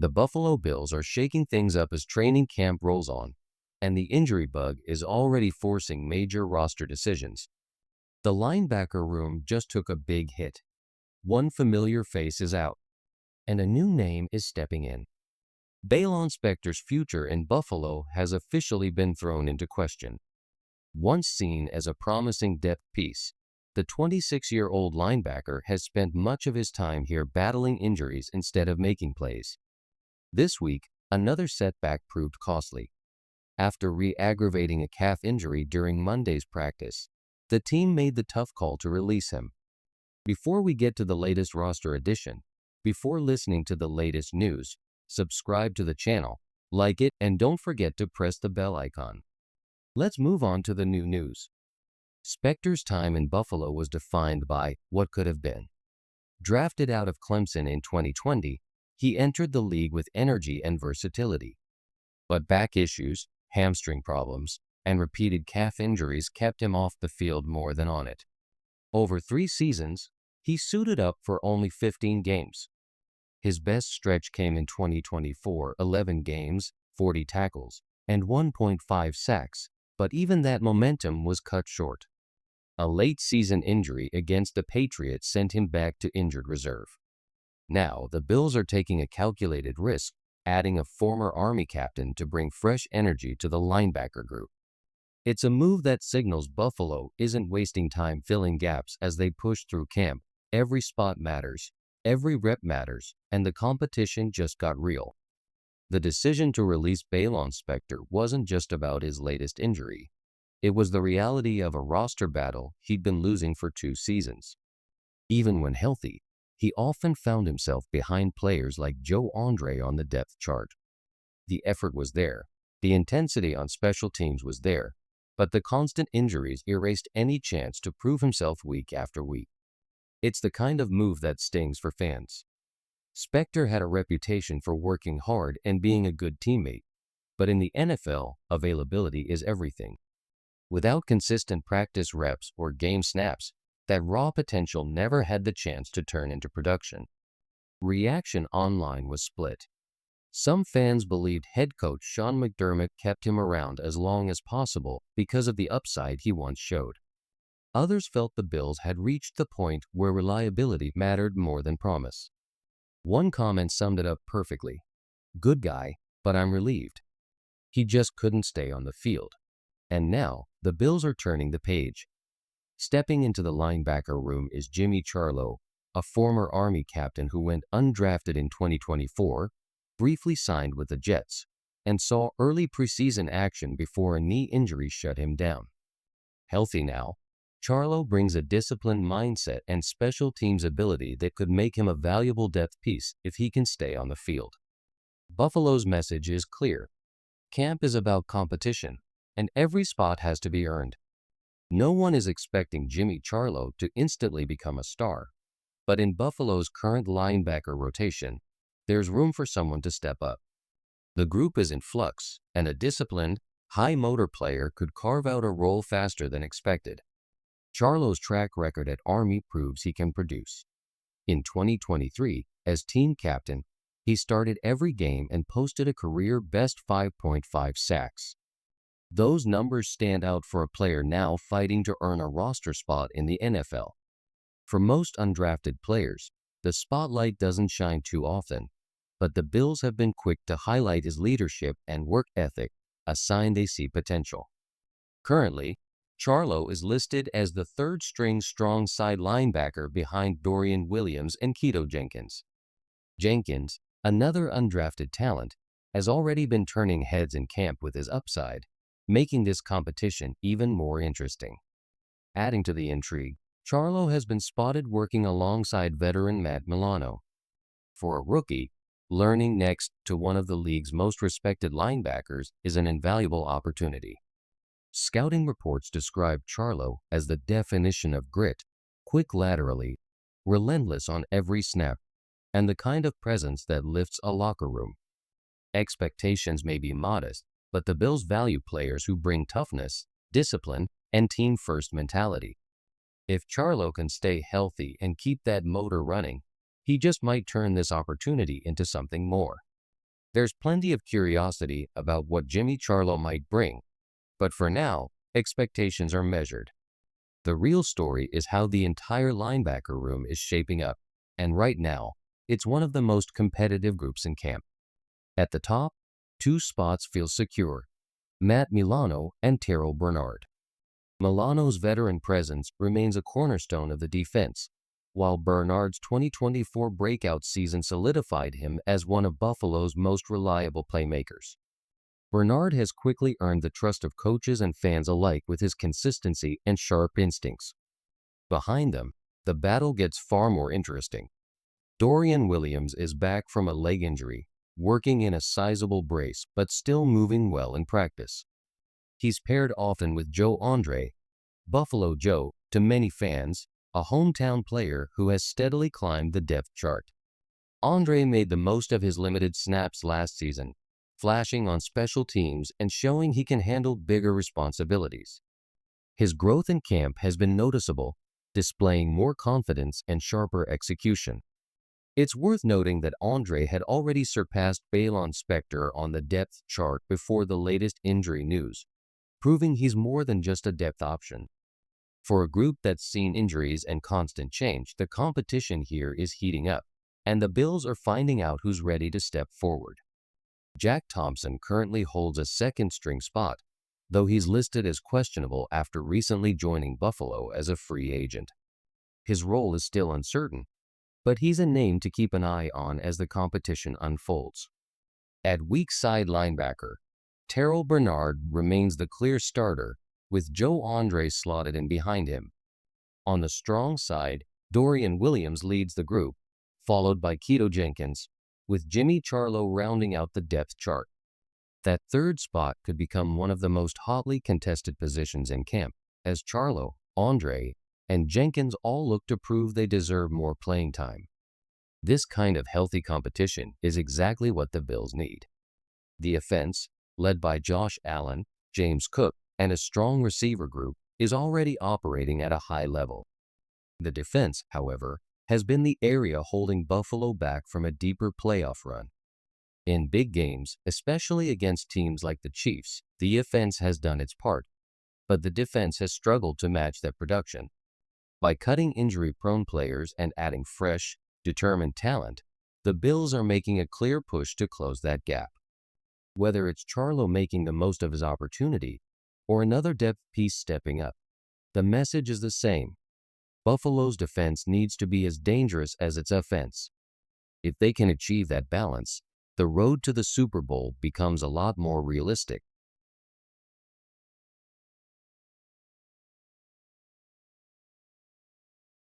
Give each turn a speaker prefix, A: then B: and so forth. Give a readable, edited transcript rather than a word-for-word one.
A: The Buffalo Bills are shaking things up as training camp rolls on, and the injury bug is already forcing major roster decisions. The linebacker room just took a big hit. One familiar face is out, and a new name is stepping in. Baylon Spector's future in Buffalo has officially been thrown into question. Once seen as a promising depth piece, the 26-year-old linebacker has spent much of his time here battling injuries instead of making plays. This week, another setback proved costly. After re-aggravating a calf injury during Monday's practice, the team made the tough call to release him. Before we get to the latest roster addition, before listening to the latest news, subscribe to the channel, like it, and don't forget to press the bell icon. Let's move on to the new news. Spector's time in Buffalo was defined by what could have been. Drafted out of Clemson in 2020, he entered the league with energy and versatility. But back issues, hamstring problems, and repeated calf injuries kept him off the field more than on it. Over 3 seasons, he suited up for only 15 games. His best stretch came in 2024, 11 games, 40 tackles, and 1.5 sacks, but even that momentum was cut short. A late-season injury against the Patriots sent him back to injured reserve. Now, the Bills are taking a calculated risk, adding a former Army captain to bring fresh energy to the linebacker group. It's a move that signals Buffalo isn't wasting time filling gaps as they push through camp. Every spot matters, every rep matters, and the competition just got real. The decision to release Baylon Spector wasn't just about his latest injury. It was the reality of a roster battle he'd been losing for 2 seasons. Even when healthy, he often found himself behind players like Joe Andre on the depth chart. The effort was there, the intensity on special teams was there, but the constant injuries erased any chance to prove himself week after week. It's the kind of move that stings for fans. Spector had a reputation for working hard and being a good teammate, but in the NFL, availability is everything. Without consistent practice reps or game snaps, that raw potential never had the chance to turn into production. Reaction online was split. Some fans believed head coach Sean McDermott kept him around as long as possible because of the upside he once showed. Others felt the Bills had reached the point where reliability mattered more than promise. One comment summed it up perfectly. "Good guy, but I'm relieved. He just couldn't stay on the field." And now, the Bills are turning the page. Stepping into the linebacker room is Jimmy Charlo, a former Army captain who went undrafted in 2024, briefly signed with the Jets, and saw early preseason action before a knee injury shut him down. Healthy now, Charlo brings a disciplined mindset and special teams ability that could make him a valuable depth piece if he can stay on the field. Buffalo's message is clear. Camp is about competition, and every spot has to be earned. No one is expecting Jimmy Charlo to instantly become a star, but in Buffalo's current linebacker rotation, there's room for someone to step up. The group is in flux, and a disciplined, high-motor player could carve out a role faster than expected. Charlo's track record at Army proves he can produce. In 2023, as team captain, he started every game and posted a career-best 5.5 sacks. Those numbers stand out for a player now fighting to earn a roster spot in the NFL. For most undrafted players, the spotlight doesn't shine too often, but the Bills have been quick to highlight his leadership and work ethic, a sign they see potential. Currently, Charlo is listed as the third-string strong side linebacker behind Dorian Williams and Keto Jenkins. Jenkins, another undrafted talent, has already been turning heads in camp with his upside, making this competition even more interesting. Adding to the intrigue, Charlo has been spotted working alongside veteran Matt Milano. For a rookie, learning next to one of the league's most respected linebackers is an invaluable opportunity. Scouting reports describe Charlo as the definition of grit, quick laterally, relentless on every snap, and the kind of presence that lifts a locker room. Expectations may be modest, but the Bills value players who bring toughness, discipline, and team-first mentality. If Charlo can stay healthy and keep that motor running, he just might turn this opportunity into something more. There's plenty of curiosity about what Jimmy Charlo might bring, but for now, expectations are measured. The real story is how the entire linebacker room is shaping up, and right now, it's one of the most competitive groups in camp. At the top, two spots feel secure: Matt Milano and Terrel Bernard. Milano's veteran presence remains a cornerstone of the defense, while Bernard's 2024 breakout season solidified him as one of Buffalo's most reliable playmakers. Bernard has quickly earned the trust of coaches and fans alike with his consistency and sharp instincts. Behind them, the battle gets far more interesting. Dorian Williams is back from a leg injury, working in a sizable brace but still moving well in practice. He's paired often with Joe Andre, Buffalo Joe, to many fans, a hometown player who has steadily climbed the depth chart. Andre made the most of his limited snaps last season, flashing on special teams and showing he can handle bigger responsibilities. His growth in camp has been noticeable, displaying more confidence and sharper execution. It's worth noting that Andre had already surpassed Baylon Spector on the depth chart before the latest injury news, proving he's more than just a depth option. For a group that's seen injuries and constant change, the competition here is heating up, and the Bills are finding out who's ready to step forward. Jack Thompson currently holds a second-string spot, though he's listed as questionable after recently joining Buffalo as a free agent. His role is still uncertain, but he's a name to keep an eye on as the competition unfolds. At weak side linebacker, Terrel Bernard remains the clear starter, with Joe Andre slotted in behind him. On the strong side, Dorian Williams leads the group, followed by Keto Jenkins, with Jimmy Charlo rounding out the depth chart. That third spot could become one of the most hotly contested positions in camp, as Charlo, Andre, and Jenkins all look to prove they deserve more playing time. This kind of healthy competition is exactly what the Bills need. The offense, led by Josh Allen, James Cook, and a strong receiver group, is already operating at a high level. The defense, however, has been the area holding Buffalo back from a deeper playoff run. In big games, especially against teams like the Chiefs, the offense has done its part, but the defense has struggled to match that production. By cutting injury-prone players and adding fresh, determined talent, the Bills are making a clear push to close that gap. Whether it's Charlo making the most of his opportunity or another depth piece stepping up, the message is the same: Buffalo's defense needs to be as dangerous as its offense. If they can achieve that balance, the road to the Super Bowl becomes a lot more realistic.